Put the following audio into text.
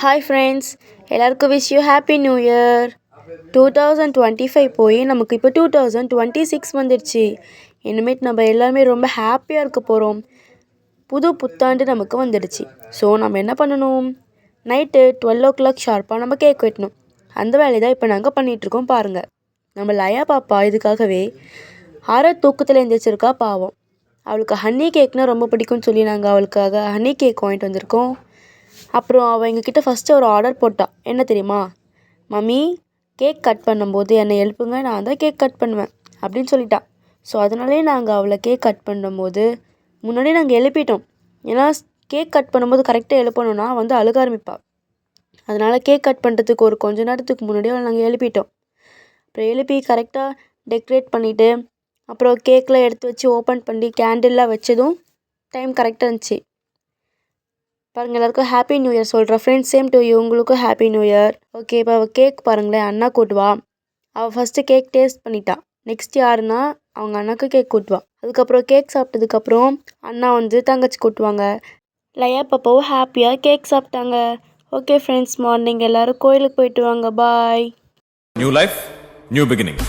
Hi friends, எல்லாருக்கும் wish you happy new year. 2025 போய் நமக்கு இப்போ 2026 வந்துடுச்சு. இனிமேட்டு நம்ம எல்லாருமே ரொம்ப ஹாப்பியாக இருக்க போகிறோம். புது புத்தாண்டு நமக்கு வந்துடுச்சு. ஸோ நம்ம என்ன பண்ணணும், நைட்டு 12 o'clock ஷார்ப்பாக நம்ம கேக் வெட்டணும். அந்த வேலையை தான் இப்போ நாங்கள் பண்ணிகிட்ருக்கோம். பாருங்கள், நம்ம லயா பாப்பா இதுக்காகவே தூக்கத்தில் எழுந்திரிச்சிருக்கா. பாவம், அவளுக்கு ஹனி கேக்னால் ரொம்ப பிடிக்கும்னு சொல்லி நாங்கள் அவளுக்காக ஹனி கேக் வாங்கிட்டு வந்திருக்கோம். அப்புறம் அவள் எங்ககிட்ட ஃபஸ்ட்டு ஒரு ஆர்டர் போட்டாள். என்ன தெரியுமா, மம்மி கேக் கட் பண்ணும்போது என்னை எழுப்புங்க, நான் தான் கேக் கட் பண்ணுவேன் அப்படின்னு சொல்லிட்டா. ஸோ அதனாலே நாங்கள் அவளை கேக் கட் பண்ணும்போது முன்னாடியே நாங்கள் எழுப்பிட்டோம். ஏன்னா கேக் கட் பண்ணும்போது கரெக்டாக எழுப்பணுன்னா அழுக ஆரம்பிப்பாள். அதனால் கேக் கட் பண்ணுறதுக்கு ஒரு கொஞ்ச நேரத்துக்கு முன்னாடியே அவளை நாங்கள் எழுப்பிட்டோம். அப்புறம் எழுப்பி கரெக்டாக டெக்கரேட் பண்ணிவிட்டு அப்புறம் கேக்கில் எடுத்து வச்சு ஓப்பன் பண்ணி கேண்டில்லாம் வச்சதும் டைம் கரெக்டாக இருந்துச்சு. பாருங்கள், எல்லாருக்கும் ஹாப்பி நியூ இயர் சொல்கிறேன். ஃப்ரெண்ட்ஸ், சேம் டு யூ, உங்களுக்கும் ஹாப்பி நியூ இயர். ஓகே, இப்போ அவள் கேக் பாருங்களேன், அண்ணா கூட்டுவா. அவள் ஃபஸ்ட்டு கேக் டேஸ்ட் பண்ணிட்டா. நெக்ஸ்ட் யாருன்னா அவங்க அண்ணாக்கு கேக் கூட்டுவா. அதுக்கப்புறம் கேக் சாப்பிட்டதுக்கப்புறம் அண்ணா தங்கச்சி கூட்டுவாங்க. லயா பாப்பாவும் ஹாப்பியாக கேக் சாப்பிட்டாங்க. ஓகே ஃப்ரெண்ட்ஸ், மார்னிங் எல்லோரும் கோயிலுக்கு போயிட்டு வாங்க. Bye. New life, new beginning.